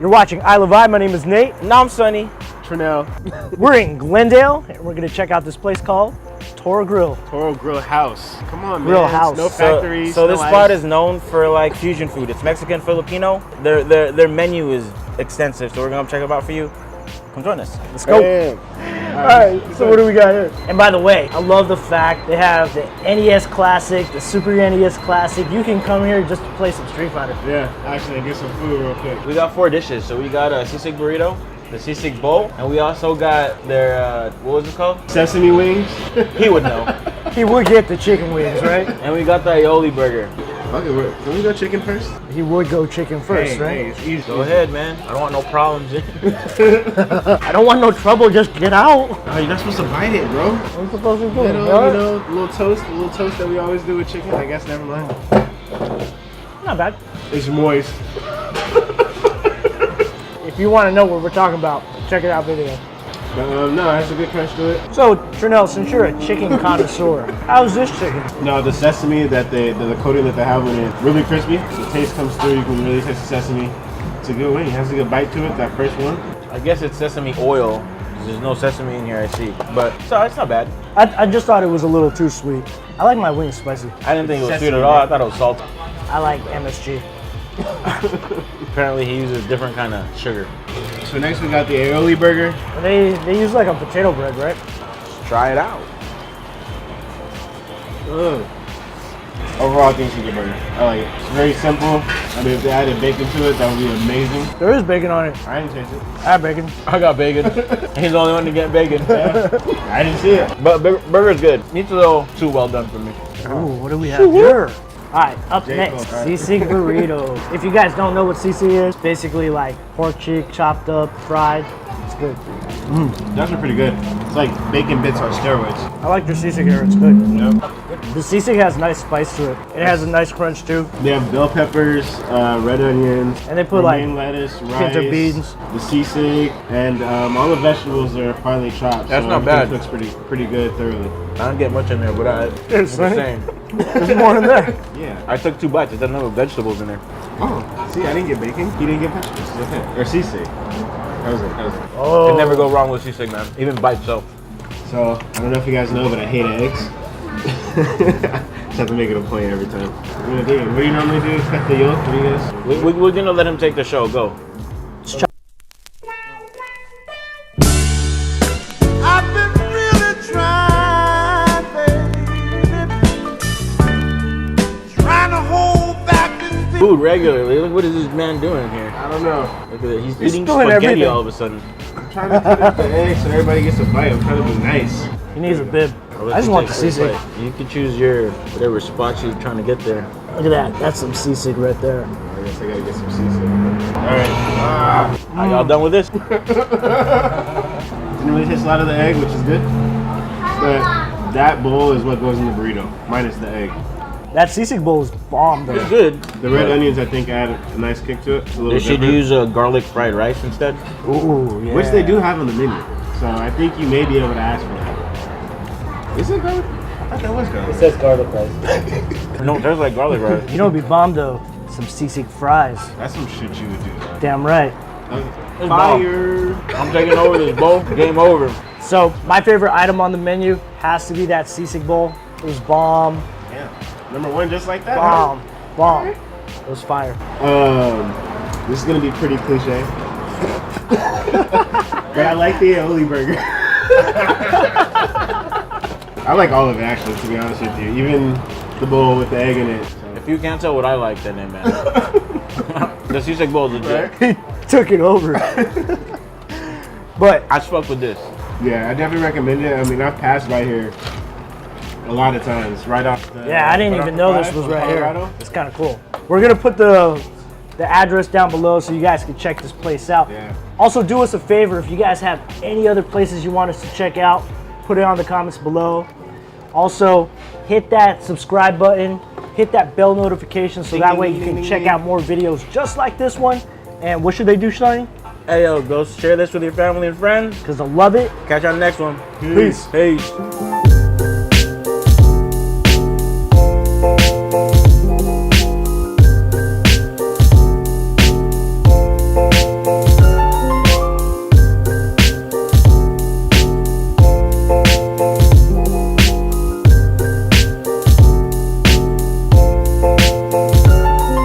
You're watching iLovei. My name is Nate. And I'm Sonny. Trinell. We're in Glendale, and we're gonna check out this place called Toro Grill. Toro Grill House. Come on, man. Grill House. No factories. So this no spot ice. is known for like fusion food. It's Mexican, Filipino. Their menu is extensive, so we're gonna check it out for you. Come join us. Let's go. Damn. All right, so what do we got here? And by the way, I love the fact they have the NES Classic, the Super NES Classic. You can come here just to play some Street Fighter. Yeah, actually, get some food real quick. We got 4 dishes. So we got a sisig burrito, the sisig bowl, and we also got their what was it called? Sesame wings. He would know. He would get the chicken wings, right? And we got the aioli burger. Okay, can we go chicken first? He would go chicken first, right? Hey, it's easy. Go ahead, man. I don't want no problems. I don't want no trouble, just get out. Oh, you're not supposed to bite it, bro. What are you supposed to do? You know, a little toast that we always do with chicken. I guess never mind. Not bad. It's moist. If you want to know what we're talking about, check it out video. No, that's a good crunch to it. So, Trinell, since you're a chicken connoisseur, how's this chicken? No, the sesame the coating that they have in it, really crispy. The taste comes through. You can really taste the sesame. It's a good wing. It has a good bite to it. That first one. I guess it's sesame oil. There's no sesame in here, I see. But so it's not bad. I just thought it was a little too sweet. I like my wings spicy. I didn't think it was Sesame, sweet at all. I thought it was salty. I like MSG. Apparently he uses a different kind of sugar. So next we got the aioli burger. They use like a potato bread, right? Let's try it out. Overall, I think it's a good burger. I like it. It's very simple. I mean, if they added bacon to it, that would be amazing. There is bacon on it. I didn't taste it. I have bacon. I got bacon. He's the only one to get bacon. I didn't see it. But burger's good. Needs a little too well done for me. Ooh, what do we have here? All right, up Jacob, next, all right. Sisig burrito. If you guys don't know what Sisig is, basically like pork cheek chopped up, fried. It's good. Those are pretty good. It's like bacon bits on steroids. I like their Sisig here. It's good. Yep. The Sisig has nice spice to it. It has a nice crunch too. They have bell peppers, red onions, And they put like romaine lettuce, rice, pinto beans. the sisig, and all the vegetables are finely chopped. That's so not bad. Looks pretty good thoroughly. I don't get much in there, but I'm It's the same. There's more in there. Yeah. I took 2 bites. It doesn't have vegetables in there. Oh, see, I didn't get bacon. You didn't get vegetables. It's okay. Or sisig. How's it? Oh. It never go wrong with sisig, man. Even by itself. So I don't know if you guys know, but I hate eggs. Just have to make it a point every time. What do you normally do? Cut the yolk? What do you guys? We're gonna let him take the show. Go. I've been really trying, baby, trying to hold back this Food regularly. Look what is this man doing here? I don't know. Look at it. He's He's eating doing spaghetti everything. all of a sudden. I'm trying to cut up the eggs so everybody gets a bite. I'm trying to be nice. He needs a bib. I'll let I just you want the take this Sisig. bite. You can choose your whatever spot you're trying to get there. Look at that. That's some Sisig right there. I guess I gotta get some seasoning. Alright. Are y'all done with this? Didn't really taste a lot of the egg, which is good. But that bowl is what goes in the burrito, minus the egg. That Sisig bowl is bomb though. It's good. The red onions, I think, add a nice kick to it. It's a little They should different, use garlic fried rice instead. Ooh, yeah. which they do have on the menu. So I think you may be able to ask for that. Is it garlic? I thought that was garlic. It says garlic rice. No, there's like garlic rice. You know what'd be bomb though? Some Sisig fries. That's some shit you would do. Damn right. It's Fire! I'm taking over this bowl. Game over. So my favorite item on the menu has to be that Sisig bowl. It was bomb, Yeah. Number one, just like that. bomb, bomb. It was fire. This is gonna be pretty cliche. But I like the aioli burger. I like all of it actually, to be honest with you. Even the bowl with the egg in it. So. If you can't tell what I like, then man. The sisig bowl is legit. He took it over. But I fuck with this. Yeah, I definitely recommend it. I mean, I've passed by here a lot of times, right off the. yeah, I didn't right even off know the this five was on right Colorado. here. It's kind of cool. We're gonna put the address down below so you guys can check this place out. Yeah. Also, do us a favor, if you guys have any other places you want us to check out, put it on the comments below. Also, hit that subscribe button, hit that bell notification so that way you can check out more videos just like this one. And what should they do, Shani? Hey yo, go share this with your family and friends. Because they'll love it. Catch you on the next one. Peace. Peace.